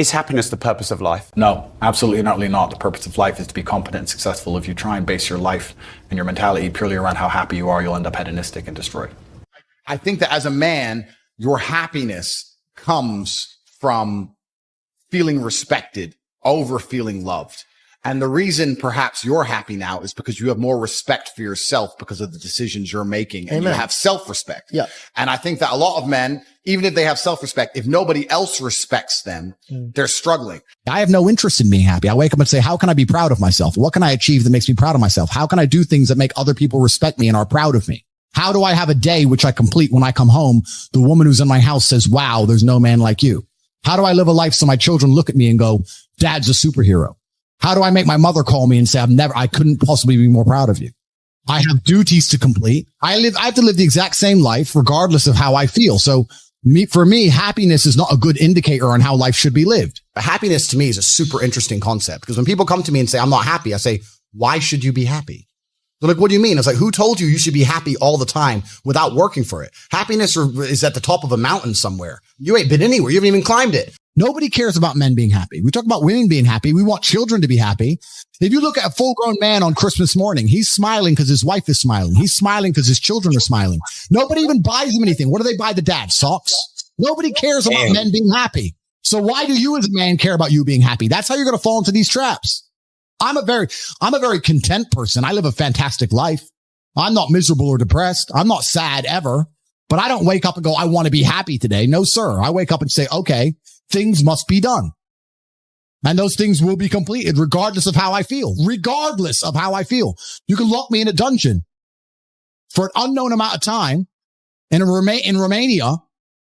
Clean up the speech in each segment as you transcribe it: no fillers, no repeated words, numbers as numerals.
Is happiness the purpose of life? No, absolutely and utterly not. The purpose of life is to be competent and successful. If you try and base your life and your mentality purely around how happy you are, you'll end up hedonistic and destroyed. I think that as a man, your happiness comes from feeling respected over feeling loved. And the reason perhaps you're happy now is because you have more respect for yourself because of the decisions you're making, and Amen. you have self-respect. Yeah. And I think that a lot of men, even if they have self-respect, if nobody else respects them, they're struggling. I have no interest in being happy. I wake up and say, how can I be proud of myself? What can I achieve that makes me proud of myself? How can I do things that make other people respect me and are proud of me? How do I have a day which I complete when I come home? The woman who's in my house says, wow, there's no man like you. How do I live a life so my children look at me and go, Dad's a superhero? How do I make my mother call me and say, I couldn't possibly be more proud of you? I have duties to complete. I have to live the exact same life regardless of how I feel. So for me, happiness is not a good indicator on how life should be lived. Happiness to me is a super interesting concept, because when people come to me and say, I'm not happy, I say, why should you be happy? They're like, what do you mean? I was like, who told you should be happy all the time without working for it? Happiness is at the top of a mountain somewhere. You ain't been anywhere. You haven't even climbed it. Nobody cares about men being happy. We talk about women being happy. We want children to be happy. If you look at a full grown man on Christmas morning, he's smiling because his wife is smiling. He's smiling because his children are smiling. Nobody even buys him anything. What do they buy the dad? Socks? Nobody cares about men being happy. So why do you as a man care about you being happy? That's how you're going to fall into these traps. I'm a very content person. I live a fantastic life. I'm not miserable or depressed. I'm not sad ever, but I don't wake up and go, I want to be happy today. No, sir. I wake up and say, okay, things must be done. And those things will be completed regardless of how I feel. Regardless of how I feel. You can lock me in a dungeon for an unknown amount of time in Romania,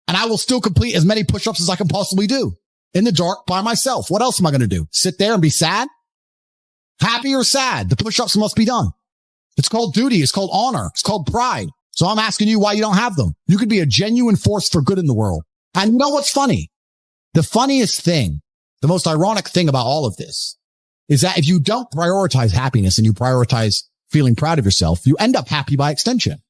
and I will still complete as many push-ups as I can possibly do in the dark by myself. What else am I going to do? Sit there and be sad? Happy or sad? The push-ups must be done. It's called duty. It's called honor. It's called pride. So I'm asking you why you don't have them. You could be a genuine force for good in the world. And you know what's funny? The funniest thing, the most ironic thing about all of this is that if you don't prioritize happiness and you prioritize feeling proud of yourself, you end up happy by extension.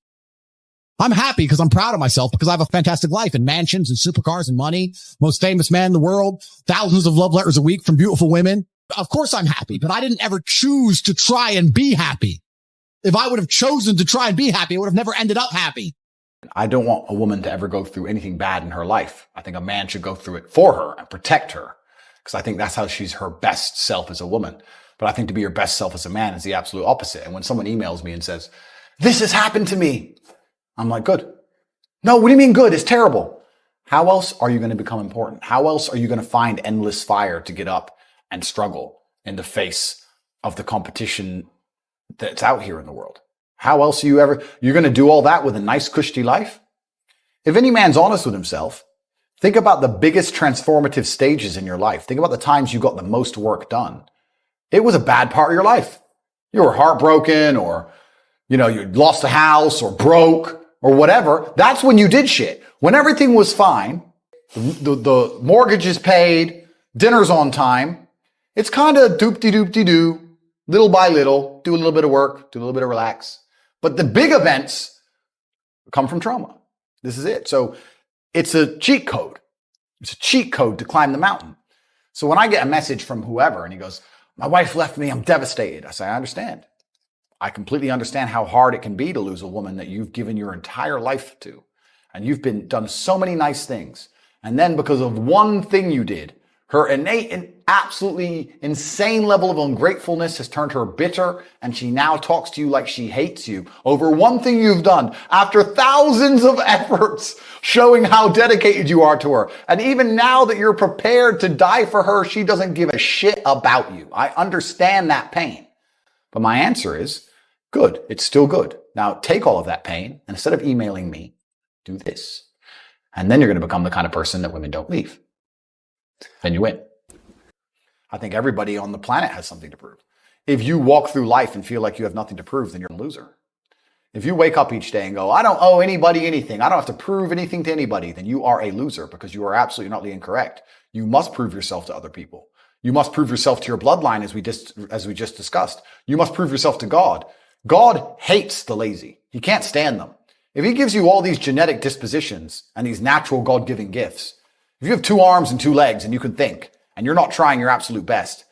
I'm happy because I'm proud of myself because I have a fantastic life and mansions and supercars and money, most famous man in the world, thousands of love letters a week from beautiful women. Of course I'm happy, but I didn't ever choose to try and be happy. If I would have chosen to try and be happy, I would have never ended up happy. I don't want a woman to ever go through anything bad in her life. I think a man should go through it for her and protect her, because I think that's how she's her best self as a woman. But I think to be your best self as a man is the absolute opposite. And when someone emails me and says, this has happened to me, I'm like, good. No, what do you mean good? It's terrible. How else are you going to become important? How else are you going to find endless fire to get up and struggle in the face of the competition that's out here in the world? How else are you're going to do all that with a nice, cushy life? If any man's honest with himself, think about the biggest transformative stages in your life. Think about the times you got the most work done. It was a bad part of your life. You were heartbroken, or, you lost a house, or broke, or whatever. That's when you did shit. When everything was fine, the mortgage is paid, dinner's on time, it's kind of doop-de-doop-de-doo, little by little, do a little bit of work, do a little bit of relax. But the big events come from trauma. This is it. So it's a cheat code. It's a cheat code to climb the mountain. So when I get a message from whoever and he goes, my wife left me, I'm devastated. I say, I understand. I completely understand how hard it can be to lose a woman that you've given your entire life to. And you've done so many nice things. And then because of one thing you did, her innate and absolutely insane level of ungratefulness has turned her bitter, and she now talks to you like she hates you over one thing you've done after thousands of efforts showing how dedicated you are to her. And even now that you're prepared to die for her, she doesn't give a shit about you. I understand that pain. But my answer is, good. It's still good. Now take all of that pain, and instead of emailing me, do this. And then you're going to become the kind of person that women don't leave. Then you win. I think everybody on the planet has something to prove. If you walk through life and feel like you have nothing to prove, then you're a loser. If you wake up each day and go, I don't owe anybody anything, I don't have to prove anything to anybody, then you are a loser, because you are absolutely not incorrect. You must prove yourself to other people. You must prove yourself to your bloodline, as we just discussed. You must prove yourself to God. God hates the lazy. He can't stand them. If he gives you all these genetic dispositions and these natural God-given gifts, if you have 2 arms and 2 legs and you can think, and you're not trying your absolute best,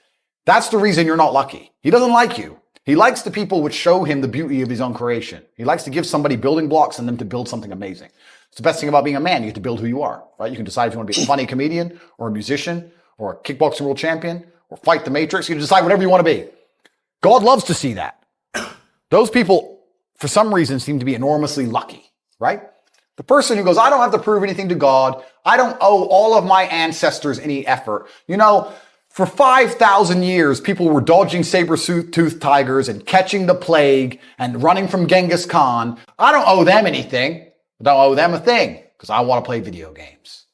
that's the reason you're not lucky. He doesn't like you. He likes the people which show him the beauty of his own creation. He likes to give somebody building blocks and them to build something amazing. It's the best thing about being a man. You get to build who you are, right? You can decide if you want to be a funny comedian or a musician or a kickboxing world champion or fight the Matrix. You can decide whatever you want to be. God loves to see that. Those people, for some reason, seem to be enormously lucky, right? The person who goes, I don't have to prove anything to God. I don't owe all of my ancestors any effort. You know, for 5,000 years, people were dodging saber-toothed tigers and catching the plague and running from Genghis Khan. I don't owe them anything. I don't owe them a thing because I want to play video games.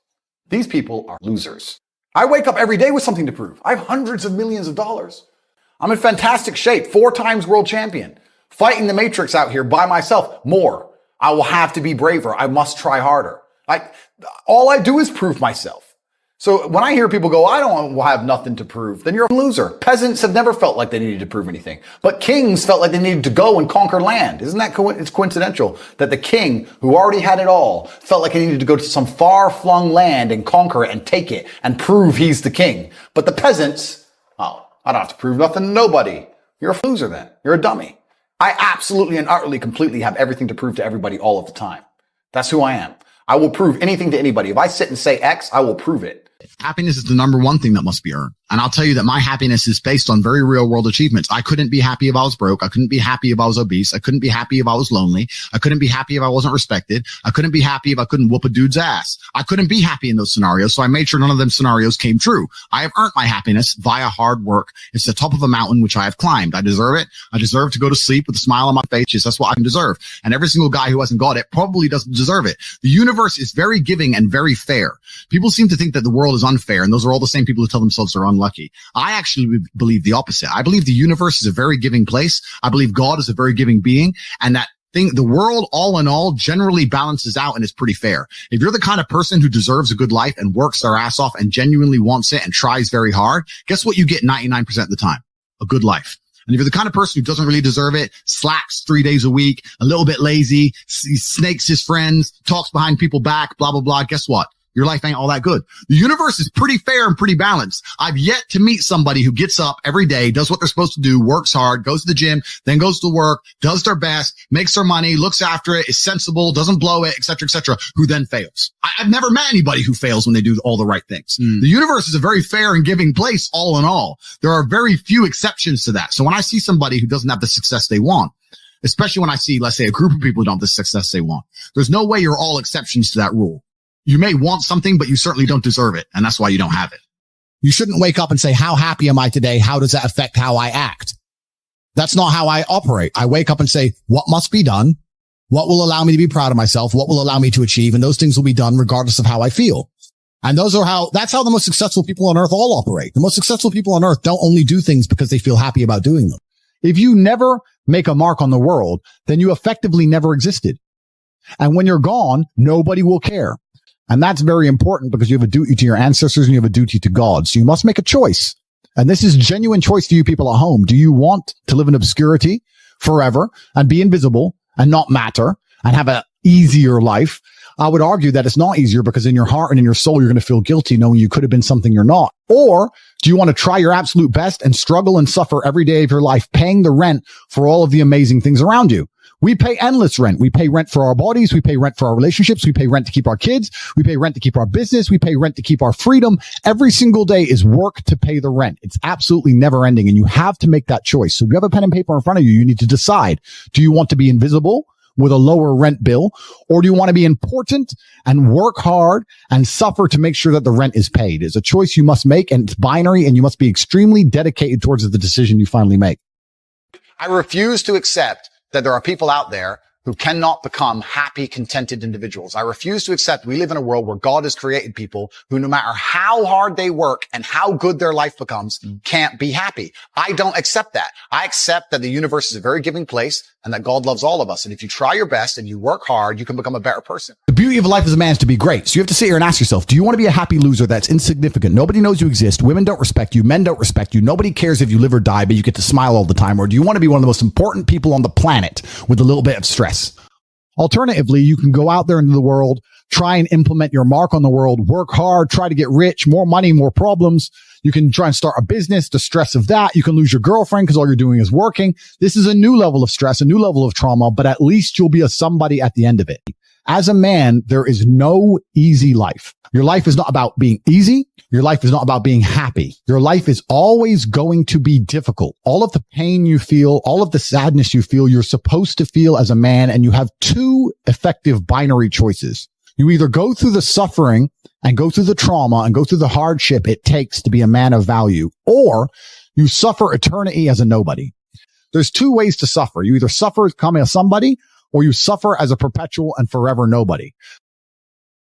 These people are losers. I wake up every day with something to prove. I have hundreds of millions of dollars. I'm in fantastic shape, 4 times world champion, fighting the Matrix out here by myself. More. I will have to be braver. I must try harder. All I do is prove myself. So when I hear people go, I don't have nothing to prove, then you're a loser. Peasants have never felt like they needed to prove anything, but kings felt like they needed to go and conquer land. Isn't that it's coincidental that the king who already had it all felt like he needed to go to some far-flung land and conquer it and take it and prove he's the king. But the peasants, oh, I don't have to prove nothing to nobody. You're a loser then. You're a dummy. I absolutely and utterly completely have everything to prove to everybody all of the time. That's who I am. I will prove anything to anybody. If I sit and say X, I will prove it. Happiness is the number one thing that must be earned. And I'll tell you that my happiness is based on very real world achievements. I couldn't be happy if I was broke. I couldn't be happy if I was obese. I couldn't be happy if I was lonely. I couldn't be happy if I wasn't respected. I couldn't be happy if I couldn't whoop a dude's ass. I couldn't be happy in those scenarios. So I made sure none of them scenarios came true. I have earned my happiness via hard work. It's the top of a mountain, which I have climbed. I deserve it. I deserve to go to sleep with a smile on my face. Yes, that's what I deserve. And every single guy who hasn't got it probably doesn't deserve it. The universe is very giving and very fair. People seem to think that the world is unfair, and those are all the same people who tell themselves they're unlucky. I actually believe the opposite. I believe the universe is a very giving place. I believe God is a very giving being, and that the world all in all generally balances out and is pretty fair. If you're the kind of person who deserves a good life and works their ass off and genuinely wants it and tries very hard, guess what you get 99% of the time? A good life. And if you're the kind of person who doesn't really deserve it, slacks 3 days a week, a little bit lazy, snakes his friends, talks behind people's back, blah, blah, blah, guess what? Your life ain't all that good. The universe is pretty fair and pretty balanced. I've yet to meet somebody who gets up every day, does what they're supposed to do, works hard, goes to the gym, then goes to work, does their best, makes their money, looks after it, is sensible, doesn't blow it, etc., who then fails. I've never met anybody who fails when they do all the right things. The universe is a very fair and giving place all in all. There are very few exceptions to that. So when I see somebody who doesn't have the success they want, especially when I see, let's say, a group of people who don't have the success they want, there's no way you're all exceptions to that rule. You may want something, but you certainly don't deserve it. And that's why you don't have it. You shouldn't wake up and say, how happy am I today? How does that affect how I act? That's not how I operate. I wake up and say, what must be done? What will allow me to be proud of myself? What will allow me to achieve? And those things will be done regardless of how I feel. And that's how the most successful people on earth all operate. The most successful people on earth don't only do things because they feel happy about doing them. If you never make a mark on the world, then you effectively never existed. And when you're gone, nobody will care. And that's very important because you have a duty to your ancestors and you have a duty to God. So you must make a choice. And this is a genuine choice to you people at home. Do you want to live in obscurity forever and be invisible and not matter and have an easier life? I would argue that it's not easier because in your heart and in your soul, you're going to feel guilty knowing you could have been something you're not. Or do you want to try your absolute best and struggle and suffer every day of your life, paying the rent for all of the amazing things around you? We pay endless rent. We pay rent for our bodies. We pay rent for our relationships. We pay rent to keep our kids. We pay rent to keep our business. We pay rent to keep our freedom. Every single day is work to pay the rent. It's absolutely never ending. And you have to make that choice. So if you have a pen and paper in front of you, you need to decide, do you want to be invisible with a lower rent bill, or do you want to be important and work hard and suffer to make sure that the rent is paid? It's a choice you must make, and it's binary, and you must be extremely dedicated towards the decision you finally make. I refuse to accept that there are people out there who cannot become happy, contented individuals. I refuse to accept we live in a world where God has created people who, no matter how hard they work and how good their life becomes, can't be happy. I don't accept that. I accept that the universe is a very giving place and that God loves all of us. And if you try your best and you work hard, you can become a better person. The beauty of life as a man is to be great. So you have to sit here and ask yourself, do you want to be a happy loser that's insignificant? Nobody knows you exist. Women don't respect you. Men don't respect you. Nobody cares if you live or die, but you get to smile all the time. Or do you want to be one of the most important people on the planet with a little bit of stress? Alternatively, you can go out there into the world, try and implement your mark on the world, work hard, try to get rich, more money, more problems. You can try and start a business, the stress of that. You can lose your girlfriend because all you're doing is working. This is a new level of stress, a new level of trauma, but at least you'll be a somebody at the end of it. As a man, there is no easy life. Your life is not about being easy. Your life is not about being happy. Your life is always going to be difficult. All of the pain you feel, all of the sadness you feel, you're supposed to feel as a man, and you have two effective binary choices. You either go through the suffering and go through the trauma and go through the hardship it takes to be a man of value, or you suffer eternity as a nobody. There's two ways to suffer. You either suffer as becoming a somebody, or you suffer as a perpetual and forever nobody.